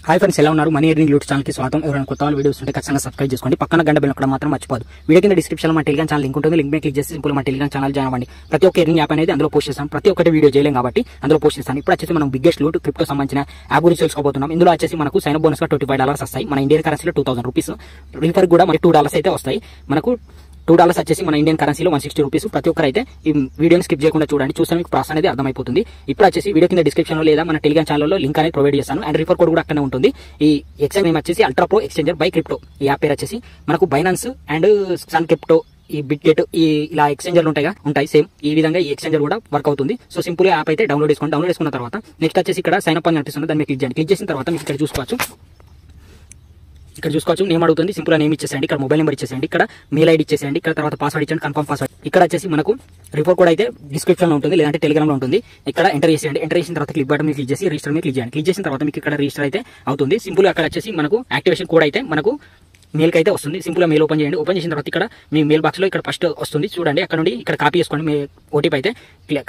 Hi friends, ఎలా ఉన్నారు? Money earning YouTube channel కి స్వాగతం. ఎవరైనా కొత్త వీడియోస్ ఉంటే ఖచ్చితంగా సబ్స్క్రైబ్ చేసుకోండి. పక్కన గంట బెల్ నొక్కడం మాత్రం మర్చిపోదు. వీడియో కింద డిస్క్రిప్షన్ లో మా టెలిగ్రామ్ ఛానల్ లింక్ ఉంటుంది. లింక్ మీద క్లిక్ చేసి సింపుల్ మా టెలిగ్రామ్ ఛానల్ జాయిన్ అవ్వండి. ప్రతి ఒక్క ఎర్నింగ్ యాప్ అనేది అందులో పోస్ట్ చేస్తాం. ప్రతి ఒక్కటి వీడియో చేయలేం కాబట్టి అందులో పోస్ట్ చేస్తాను. ఇప్పుడు వచ్చేసి మనం బిగ్గెస్ట్ లూట్ క్రిప్టో సంబంధించిన యాప్ గురించి తెలుసుకోబోతున్నాం. ఇందులో వచ్చేసి మనకు సైన్ అప్ బోనస్ గా $25 వస్తాయి. మన ఇండియన్ కరెన్సీలో $2000. రీఫర్ కూడా మనకి $2 అయితే వస్తాయి. మనకు $2 వచ్చేసి మన ఇండియన్ కరెన్సీలో $160. ప్రతి ఒక్కరు అయితే ఈ వీడియోని స్కిప్ చేయకుండా చూడండి. చూస్తే మీకు ప్రాసెస్ అనేది అర్థమైపోతుంది. ఇప్పుడు వచ్చేసి వీడియో కింద డిస్క్రిప్షన్ లో లేదా మన టెలిగ్రామ్ ఛానల్లో లింక్ అనేది ప్రొవైడ్ చేస్తాను. అండ్ రిఫర్ కోడ్ కూడా అక్కడనే ఉంటుంది. ఈ ఎక్స్చేంజ్ నేమ్ వచ్చేసి ultra pro exchanger by crypto. ఈ యాప్ పేరు వచ్చేసి మనకు బైనాన్స్ అండ్ సన్ క్రిప్టో, ఈ బిట్గెట్, ఈ ఇలా ఎక్స్చేంజర్లు ఉంటాయి సేమ్. ఈ విధంగా ఈ ఎక్స్చేంజర్ కూడా వర్క్ అవుతుంది. సో సింపుల్ యాప్ అయితే డౌన్లోడ్ చేసుకోండి. డౌన్లోడ్ చేసుకున్న తర్వాత నెక్స్ట్ వచ్చేసి ఇక్కడ సైన్ అప్ అని కనిపిస్తుంది. దాన్ని క్లిక్ చేయండి. క్లిక్ చేసిన తర్వాత మీకు ఇక్కడ చూసుకోవచ్చు నేమ్ అడుగుతుంది. సింపుల్ నేమ్ ఇచ్చేసేయండి. ఇక్కడ మొబైల్ నెంబర్ ఇచ్చేసేయండి. ఇక్కడ మెయిల్ ఐడి ఇచ్చేసేయండి. ఇక్కడ తర్వాత పాస్వర్డ్ ఇచ్చండి, కన్ఫర్మ్ పాస్వర్డ్. ఇక్కడ వచ్చేసి మనకు రిపోర్ట్ కోడ్ అయితే డిస్క్రిప్షన్ లో ఉంటుంది, లేదంటే టెలిగ్రామ్ లో ఉంటుంది. ఇక్కడ ఎంటర్ చేసేయండి. ఎంటర్ చేసిన తర్వాత క్లిక్ బటన్ మీద క్లిక్ చేసి రిజిస్టర్ మీద క్లిక్ చేయండి. క్లిక్ చేసిన తర్వాత మీకు ఇక్కడ రిజిస్టర్ అయితే అవుతుంది. సింపుల్ అక్కడ వచ్చేసి మనకు యాక్టివేషన్ కోడ్ అయితే మనకు మెయిల్ కి అయితే వస్తుంది. సింపుల్ గా మెయిల్ ఓపెన్ చేయండి. ఓపెన్ చేసిన తర్వాత ఇక్కడ మీ మెయిల్ బాక్స్ లో ఇక్కడ ఫస్ట్ వస్తుంది చూడండి. అక్కడ నుండి ఇక్కడ కాపీ చేసుకోండి. మీ ఓటీపీ అయితే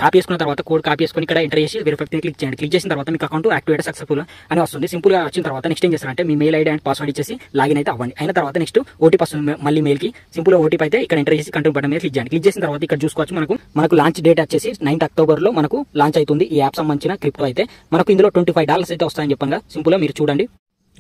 కాపీ చేసుకున్న తర్వాత కోడ్ కాపీ చేసుకుని ఇక్కడ ఎంటర్ చేసి వెరిఫై క్లిక్ చేయండి. క్లిక్ చేసిన తర్వాత మీకు అకౌంట్ యాక్టివేట్ సక్సెస్ఫుల్ అని వస్తుంది. సింపుల్ గా వచ్చిన తర్వాత నెక్స్ట్ ఏం చేస్తారంటే మీ మెయిల్ ఐడి అండ్ పాస్వర్డ్ ఇచ్చేసి లాగిన్ అయితే అవ్వండి. అయిన తర్వాత నెక్స్ట్ ఓటీపీ వస్తుంది మళ్ళీ మెయిల్ కి. సింపుల్ గా ఓటీపీ అయితే ఇక్కడ ఎంటర్ చేసి కంటిన్యూ బటన్ మీద క్లిక్ చేయండి. క్లిక్ చేసిన తర్వాత ఇక్కడ చూసుకోవచ్చు మనకు లాంచ్ డేట్ వచ్చేసి 9th October లో మనకు లాంచ్ అవుతుంది. ఈ యాప్ సంబంధించిన క్రిప్టో అయితే మనకు ఇందులో $25 అయితే వస్తాయని చెప్పంగా సింపుల్ గా మీరు చూడండి.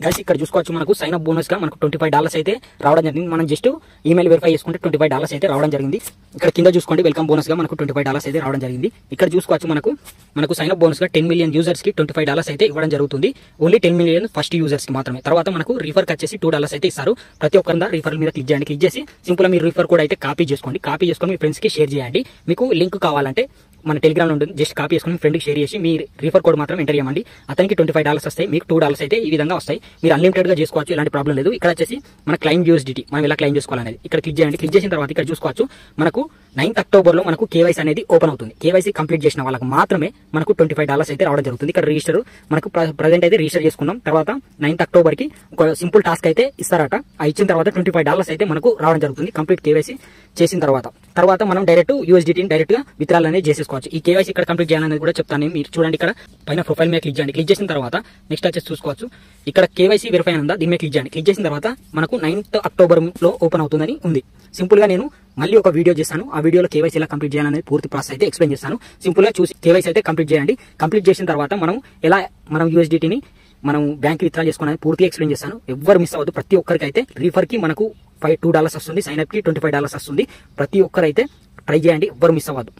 గైస్ ఇక్కడ చూసుకోవచ్చు మనకు సైన్ అప్ బోనస్ గా మనకు $25 అయితే రావడం జరిగింది. మనం జస్ట్ ఈమెయిల్ వెరిఫై చేసుకుంటే $25 అయితే రావడం జరిగింది. ఇక్కడ కింద చూసుకోండి వెల్కమ్ బోనస్ గా మనకు $25 అయితే రావడం జరిగింది. ఇక్కడ చూసుకోవచ్చు మనకు సైన్ అప్ బోనస్ గా 10 million యూజర్స్ కి $25 అయితే ఇవ్వడం జరుగుతుంది. ఓన్లీ 10 million ఫస్ట్ యూజర్స్ కి మాత్రమే. తర్వాత మనకు రిఫర్ వచ్చేసి $2 అయితే ఇస్తారు. ప్రతి ఒక్కరి రిఫర్ మీద క్లిక్ చేయండి. క్లిక్ చేసి సింపుల్ గా మీరు రిఫర్ కూడా అయితే కాపీ చేసుకోండి. కాపీ చేసుకొని మీ ఫ్రెండ్స్ కి షేర్ చేయండి. మీకు లింక్ కావాలంటే మన టెలిగ్రామ్ లో ఉంటుంది. జస్ట్ కాపీ చేసుకుని ఫ్రెండ్ కి షేర్ చేసి మీ రిఫర్ కోడ్ మాత్రం ఎంటర్ చేయమండి. అతనికి $25 వస్తాయి, మీకు $2 అయితే ఈ విధంగా వస్తాయి. మీరు అన్లిమిటెడ్ గా చేసుకోవచ్చు, ఎలాంటి ప్రాబ్లం లేదు. ఇక్కడ వచ్చేసి మన క్లైమ్ USDT మనం ఎలా క్లైమ్ చేసుకోవాలనేది ఇక్కడ క్లిక్ చేయండి. క్లిక్ చేసిన తర్వాత ఇక్కడ చూసుకోవచ్చు మనకు 9th October లో మనకు కేవైసీ అనేది ఓపెన్ అవుతుంది. కేవైసీ కంప్లీట్ చేసిన వాళ్ళకి మాత్రమే మనకు $25 అయితే రావడం జరుగుతుంది. ఇక్కడ రిజిస్టర్ మనకు ప్రజెంట్ అయితే రిజిస్టర్ చేసుకున్నాం. తర్వాత 9th October కి ఒక సింపుల్ టాస్క్ అయితే ఇస్తారట. ఆ ఇచ్చిన తర్వాత $25 అయితే మనకు రావడం జరుగుతుంది. కంప్లీట్ కేవైసీ చేసిన తర్వాత మనం డైరెక్ట్ USDT డైరెక్ట్ గా విత్డ్రాల్ అనేది చేసేసుకోవచ్చు. ఈ కేవైసీ ఇక్కడ కంప్లీట్ చేయాలనేది కూడా చెప్తాను. మీరు చూడండి ఇక్కడ పైన ప్రొఫైల్ మీద క్లిక్ చేయండి. క్లిక్ చేసిన తర్వాత నెక్స్ట్ వచ్చేసి చూసుకోవచ్చు ఇక్కడ కేవైసీ వెరిఫై ఉందా, దీని మీద క్లిక్ చేయండి. క్లిక్ చేసిన తర్వాత మనకు 9th October లో ఓపెన్ అవుతుందని ఉంది. సింపుల్ గా నేను మళ్ళీ ఒక వీడియో చేస్తాను. ఆ వీడియోలో కేవైసీ ఎలా కంప్లీట్ చేయాలనేది పూర్తి ప్రాసెస్ అయితే ఎక్స్ప్లెయిన్ చేస్తాను. సింపుల్ గా చూసి కేవైసీ అయితే కంప్లీట్ చేయండి. కంప్లీట్ చేసిన తర్వాత మనం USDTని మనం బ్యాంక్ విత్డ్రా చేసుకోవాలని పూర్తిగా ఎక్స్ప్లెయిన్ చేస్తాను. ఎవ్వరు మిస్ అవ్వద్దు. ప్రతి ఒక్కరికి అయితే రిఫర్ కి మనకు $2 వస్తుంది, సైన్ అప్ కి $25 వస్తుంది. ప్రతి ఒక్కరైతే ట్రై చేయండి, ఎవ్వరు మిస్ అవ్వద్దు.